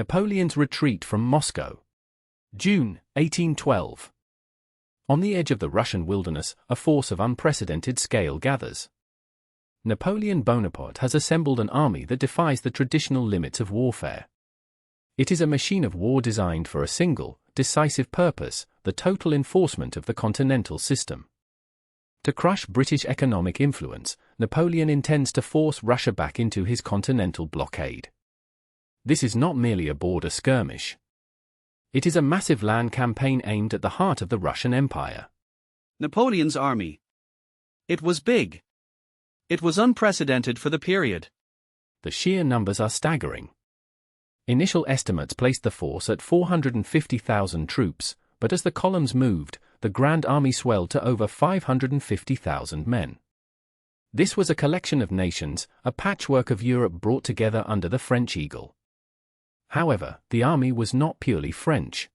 Napoleon's retreat from Moscow. June, 1812. On the edge of the Russian wilderness, a force of unprecedented scale gathers. Napoleon Bonaparte has assembled an army that defies the traditional limits of warfare. It is a machine of war designed for a single, decisive purpose, the total enforcement of the Continental System. To crush British economic influence, Napoleon intends to force Russia back into his continental blockade. This is not merely a border skirmish. It is a massive land campaign aimed at the heart of the Russian Empire. Napoleon's army. It was big. It was unprecedented for the period. The sheer numbers are staggering. Initial estimates placed the force at 450,000 troops, but as the columns moved, the Grand Armée swelled to over 550,000 men. This was a collection of nations, a patchwork of Europe brought together under the French eagle. However, the army was not purely French.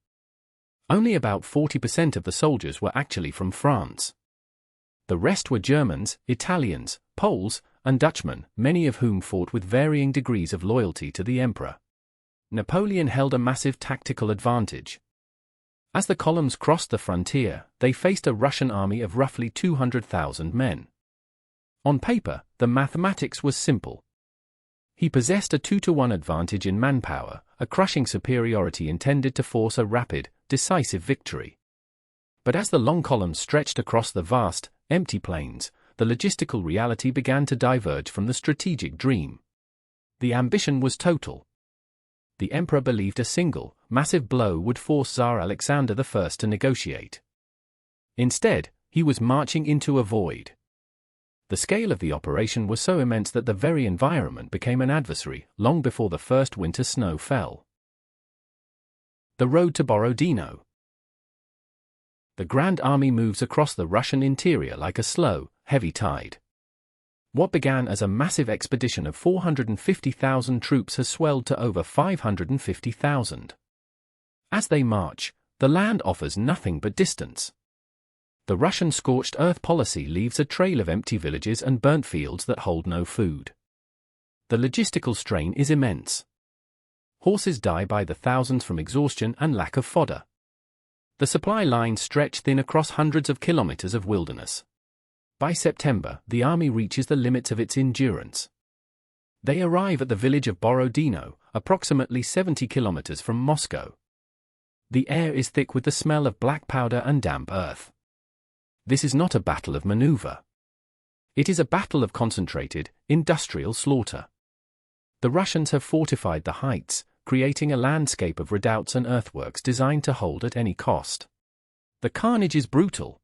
Only about 40% of the soldiers were actually from France. The rest were Germans, Italians, Poles, and Dutchmen, many of whom fought with varying degrees of loyalty to the emperor. Napoleon held a massive tactical advantage. As the columns crossed the frontier, they faced a Russian army of roughly 200,000 men. On paper, the mathematics was simple. He possessed a 2-to-1 advantage in manpower, a crushing superiority intended to force a rapid, decisive victory. But as the long columns stretched across the vast, empty plains, the logistical reality began to diverge from the strategic dream. The ambition was total. The emperor believed a single, massive blow would force Tsar Alexander I to negotiate. Instead, he was marching into a void. The scale of the operation was so immense that the very environment became an adversary long before the first winter snow fell. The road to Borodino. The Grand Army moves across the Russian interior like a slow, heavy tide. What began as a massive expedition of 450,000 troops has swelled to over 550,000. As they march, the land offers nothing but distance. The Russian scorched-earth policy leaves a trail of empty villages and burnt fields that hold no food. The logistical strain is immense. Horses die by the thousands from exhaustion and lack of fodder. The supply lines stretch thin across hundreds of kilometers of wilderness. By September, the army reaches the limits of its endurance. They arrive at the village of Borodino, approximately 70 kilometers from Moscow. The air is thick with the smell of black powder and damp earth. This is not a battle of maneuver. It is a battle of concentrated, industrial slaughter. The Russians have fortified the heights, creating a landscape of redoubts and earthworks designed to hold at any cost. The carnage is brutal.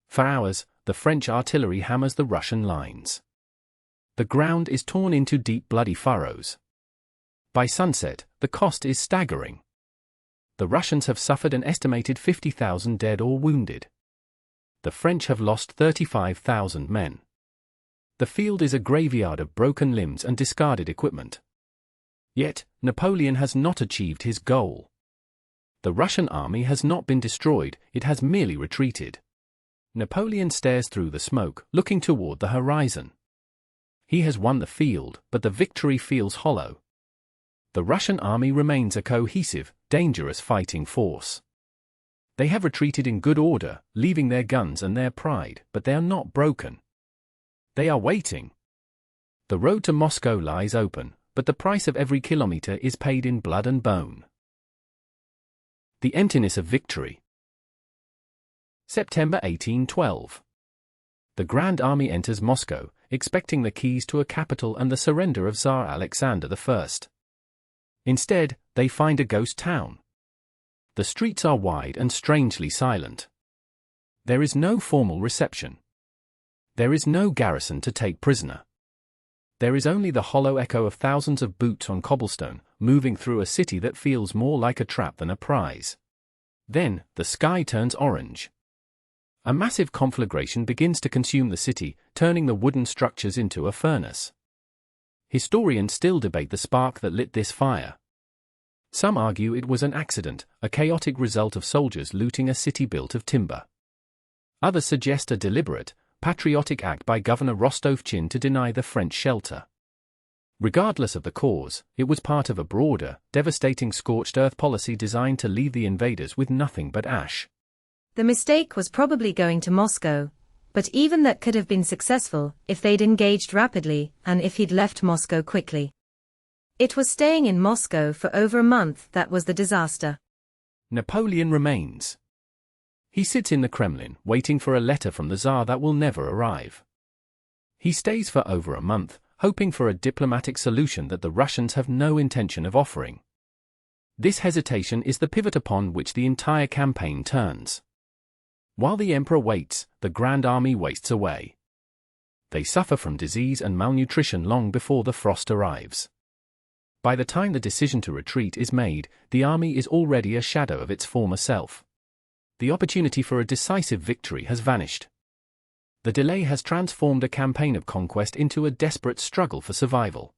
For hours, the French artillery hammers the Russian lines. The ground is torn into deep bloody furrows. By sunset, the cost is staggering. The Russians have suffered an estimated 50,000 dead or wounded. The French have lost 35,000 men. The field is a graveyard of broken limbs and discarded equipment. Yet, Napoleon has not achieved his goal. The Russian army has not been destroyed, it has merely retreated. Napoleon stares through the smoke, looking toward the horizon. He has won the field, but the victory feels hollow. The Russian army remains a cohesive, dangerous fighting force. They have retreated in good order, leaving their guns and their pride, but they are not broken. They are waiting. The road to Moscow lies open, but the price of every kilometer is paid in blood and bone. The emptiness of victory. September 1812. The Grand Army enters Moscow, expecting the keys to a capital and the surrender of Tsar Alexander I. Instead, they find a ghost town. The streets are wide and strangely silent. There is no formal reception. There is no garrison to take prisoner. There is only the hollow echo of thousands of boots on cobblestone, moving through a city that feels more like a trap than a prize. Then, the sky turns orange. A massive conflagration begins to consume the city, turning the wooden structures into a furnace. Historians still debate the spark that lit this fire. Some argue it was an accident, a chaotic result of soldiers looting a city built of timber. Others suggest a deliberate, patriotic act by Governor Rostov-Chin to deny the French shelter. Regardless of the cause, it was part of a broader, devastating scorched-earth policy designed to leave the invaders with nothing but ash. The mistake was probably going to Moscow, but even that could have been successful if they'd engaged rapidly and if he'd left Moscow quickly. It was staying in Moscow for over a month that was the disaster. Napoleon remains. He sits in the Kremlin, waiting for a letter from the Tsar that will never arrive. He stays for over a month, hoping for a diplomatic solution that the Russians have no intention of offering. This hesitation is the pivot upon which the entire campaign turns. While the emperor waits, the Grand Army wastes away. They suffer from disease and malnutrition long before the frost arrives. By the time the decision to retreat is made, the army is already a shadow of its former self. The opportunity for a decisive victory has vanished. The delay has transformed a campaign of conquest into a desperate struggle for survival.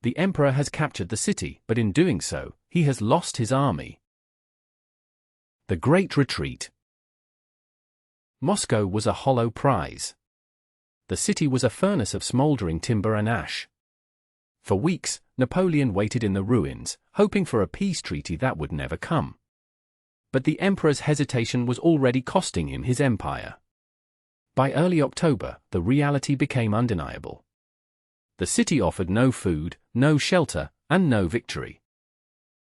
The emperor has captured the city, but in doing so, he has lost his army. The Great Retreat. Moscow was a hollow prize. The city was a furnace of smoldering timber and ash. For weeks, Napoleon waited in the ruins, hoping for a peace treaty that would never come. But the emperor's hesitation was already costing him his empire. By early October, the reality became undeniable. The city offered no food, no shelter, and no victory.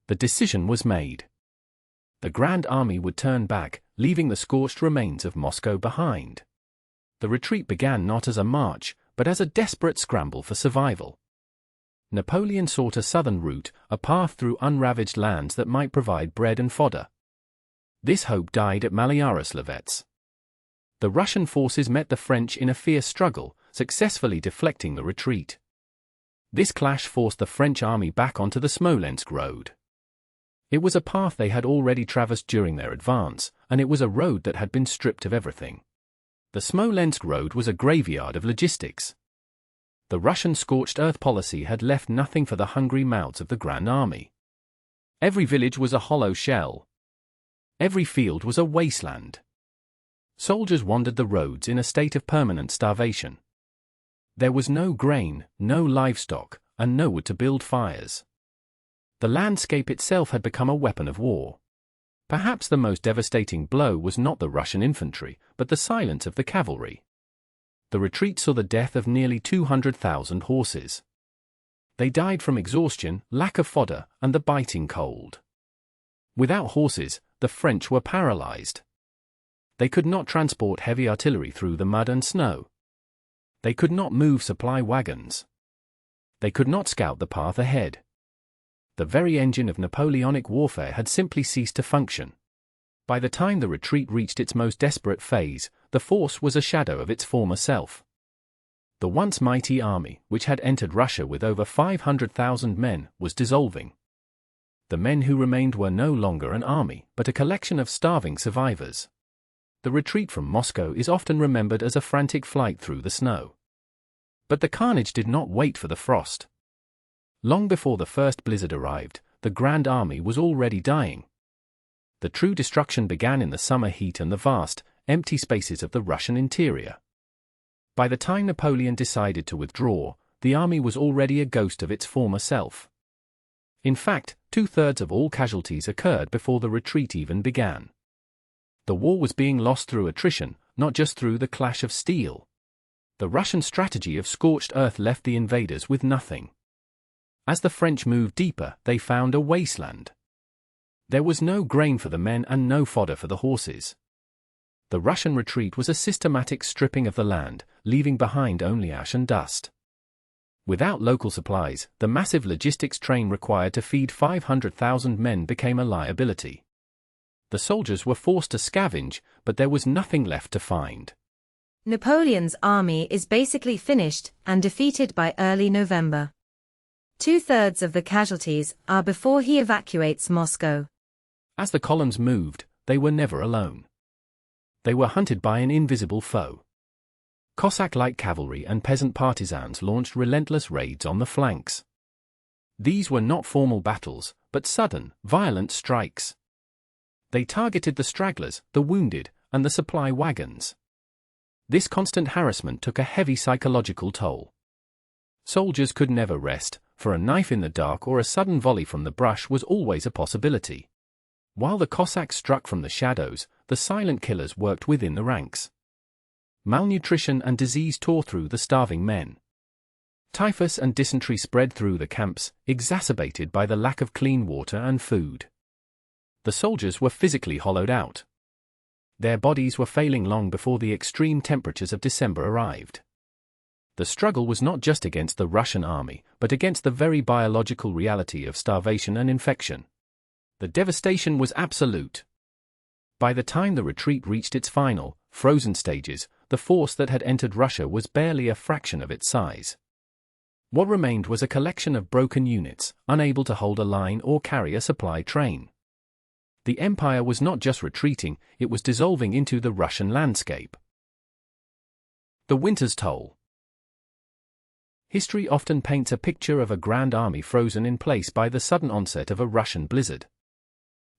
The decision was made. The Grand Army would turn back, leaving the scorched remains of Moscow behind. The retreat began not as a march, but as a desperate scramble for survival. Napoleon sought a southern route, a path through unravaged lands that might provide bread and fodder. This hope died at Malyaros-Levets. The Russian forces met the French in a fierce struggle, successfully deflecting the retreat. This clash forced the French army back onto the Smolensk road. It was a path they had already traversed during their advance, and it was a road that had been stripped of everything. The Smolensk road was a graveyard of logistics. The Russian scorched-earth policy had left nothing for the hungry mouths of the Grand Army. Every village was a hollow shell. Every field was a wasteland. Soldiers wandered the roads in a state of permanent starvation. There was no grain, no livestock, and no wood to build fires. The landscape itself had become a weapon of war. Perhaps the most devastating blow was not the Russian infantry, but the silence of the cavalry. The retreat saw the death of nearly 200,000 horses. They died from exhaustion, lack of fodder, and the biting cold. Without horses, the French were paralyzed. They could not transport heavy artillery through the mud and snow. They could not move supply wagons. They could not scout the path ahead. The very engine of Napoleonic warfare had simply ceased to function. By the time the retreat reached its most desperate phase, the force was a shadow of its former self. The once mighty army, which had entered Russia with over 500,000 men, was dissolving. The men who remained were no longer an army, but a collection of starving survivors. The retreat from Moscow is often remembered as a frantic flight through the snow. But the carnage did not wait for the frost. Long before the first blizzard arrived, the Grand Army was already dying. The true destruction began in the summer heat and the vast, empty spaces of the Russian interior. By the time Napoleon decided to withdraw, the army was already a ghost of its former self. In fact, 2/3 of all casualties occurred before the retreat even began. The war was being lost through attrition, not just through the clash of steel. The Russian strategy of scorched earth left the invaders with nothing. As the French moved deeper, they found a wasteland. There was no grain for the men and no fodder for the horses. The Russian retreat was a systematic stripping of the land, leaving behind only ash and dust. Without local supplies, the massive logistics train required to feed 500,000 men became a liability. The soldiers were forced to scavenge, but there was nothing left to find. Napoleon's army is basically finished and defeated by early November. 2/3 of the casualties are before he evacuates Moscow. As the columns moved, they were never alone. They were hunted by an invisible foe. Cossack-like cavalry and peasant partisans launched relentless raids on the flanks. These were not formal battles, but sudden, violent strikes. They targeted the stragglers, the wounded, and the supply wagons. This constant harassment took a heavy psychological toll. Soldiers could never rest, for a knife in the dark or a sudden volley from the brush was always a possibility. While the Cossacks struck from the shadows, the silent killers worked within the ranks. Malnutrition and disease tore through the starving men. Typhus and dysentery spread through the camps, exacerbated by the lack of clean water and food. The soldiers were physically hollowed out. Their bodies were failing long before the extreme temperatures of December arrived. The struggle was not just against the Russian army, but against the very biological reality of starvation and infection. The devastation was absolute. By the time the retreat reached its final, frozen stages, the force that had entered Russia was barely a fraction of its size. What remained was a collection of broken units, unable to hold a line or carry a supply train. The empire was not just retreating, it was dissolving into the Russian landscape. The winter's toll. History often paints a picture of a grand army frozen in place by the sudden onset of a Russian blizzard.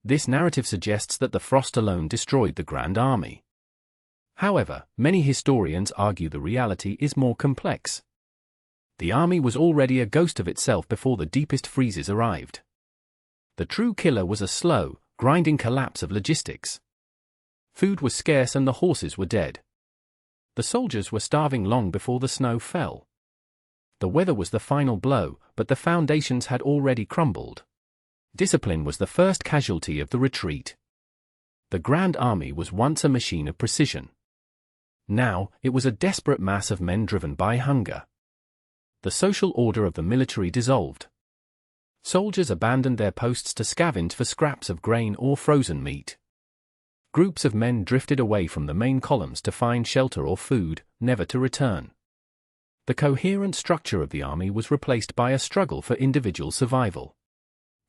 This narrative suggests that the frost alone destroyed the Grand Army. However, many historians argue the reality is more complex. The army was already a ghost of itself before the deepest freezes arrived. The true killer was a slow, grinding collapse of logistics. Food was scarce and the horses were dead. The soldiers were starving long before the snow fell. The weather was the final blow, but the foundations had already crumbled. Discipline was the first casualty of the retreat. The Grand Army was once a machine of precision. Now, it was a desperate mass of men driven by hunger. The social order of the military dissolved. Soldiers abandoned their posts to scavenge for scraps of grain or frozen meat. Groups of men drifted away from the main columns to find shelter or food, never to return. The coherent structure of the army was replaced by a struggle for individual survival.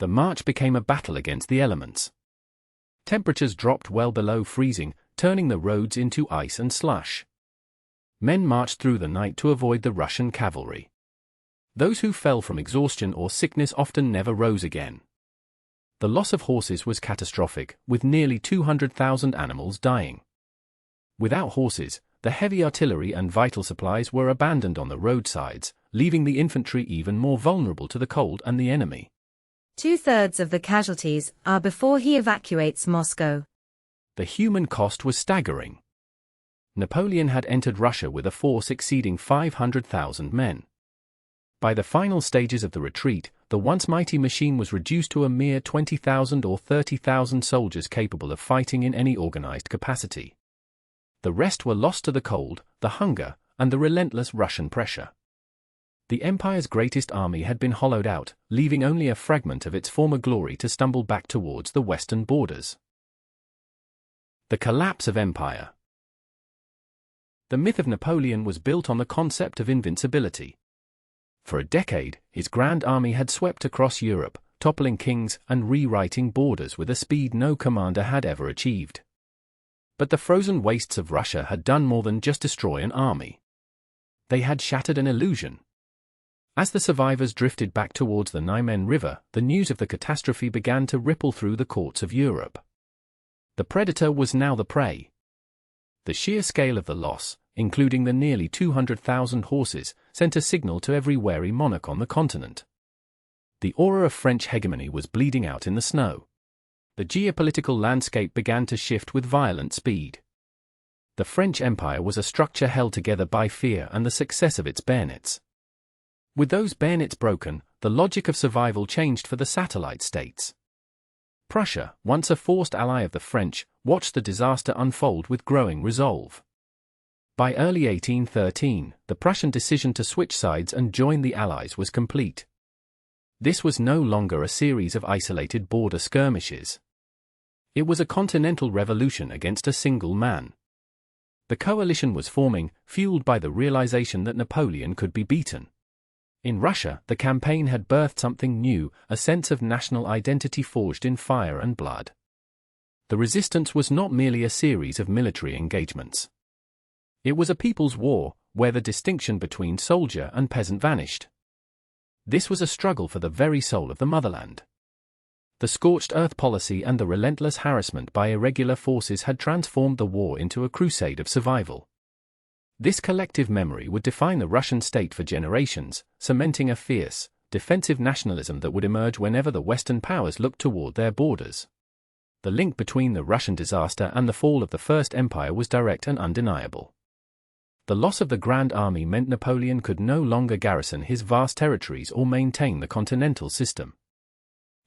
The march became a battle against the elements. Temperatures dropped well below freezing, turning the roads into ice and slush. Men marched through the night to avoid the Russian cavalry. Those who fell from exhaustion or sickness often never rose again. The loss of horses was catastrophic, with nearly 200,000 animals dying. Without horses, the heavy artillery and vital supplies were abandoned on the roadsides, leaving the infantry even more vulnerable to the cold and the enemy. 2/3 of the casualties are before he evacuates Moscow. The human cost was staggering. Napoleon had entered Russia with a force exceeding 500,000 men. By the final stages of the retreat, the once mighty machine was reduced to a mere 20,000 or 30,000 soldiers capable of fighting in any organized capacity. The rest were lost to the cold, the hunger, and the relentless Russian pressure. The empire's greatest army had been hollowed out, leaving only a fragment of its former glory to stumble back towards the western borders. The collapse of empire. The myth of Napoleon was built on the concept of invincibility. For a decade, his grand army had swept across Europe, toppling kings and rewriting borders with a speed no commander had ever achieved. But the frozen wastes of Russia had done more than just destroy an army. They had shattered an illusion. As the survivors drifted back towards the Niemen River, the news of the catastrophe began to ripple through the courts of Europe. The predator was now the prey. The sheer scale of the loss, including the nearly 200,000 horses, sent a signal to every wary monarch on the continent. The aura of French hegemony was bleeding out in the snow. The geopolitical landscape began to shift with violent speed. The French Empire was a structure held together by fear and the success of its bayonets. With those bayonets broken, the logic of survival changed for the satellite states. Prussia, once a forced ally of the French, watched the disaster unfold with growing resolve. By early 1813, the Prussian decision to switch sides and join the Allies was complete. This was no longer a series of isolated border skirmishes. It was a continental revolution against a single man. The coalition was forming, fueled by the realization that Napoleon could be beaten. In Russia, the campaign had birthed something new, a sense of national identity forged in fire and blood. The resistance was not merely a series of military engagements. It was a people's war, where the distinction between soldier and peasant vanished. This was a struggle for the very soul of the motherland. The scorched-earth policy and the relentless harassment by irregular forces had transformed the war into a crusade of survival. This collective memory would define the Russian state for generations, cementing a fierce, defensive nationalism that would emerge whenever the Western powers looked toward their borders. The link between the Russian disaster and the fall of the First Empire was direct and undeniable. The loss of the Grand Army meant Napoleon could no longer garrison his vast territories or maintain the Continental System.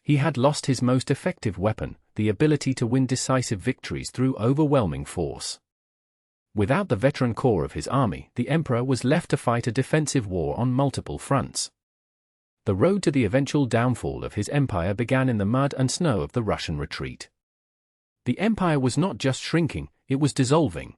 He had lost his most effective weapon, the ability to win decisive victories through overwhelming force. Without the veteran core of his army, the emperor was left to fight a defensive war on multiple fronts. The road to the eventual downfall of his empire began in the mud and snow of the Russian retreat. The empire was not just shrinking, it was dissolving.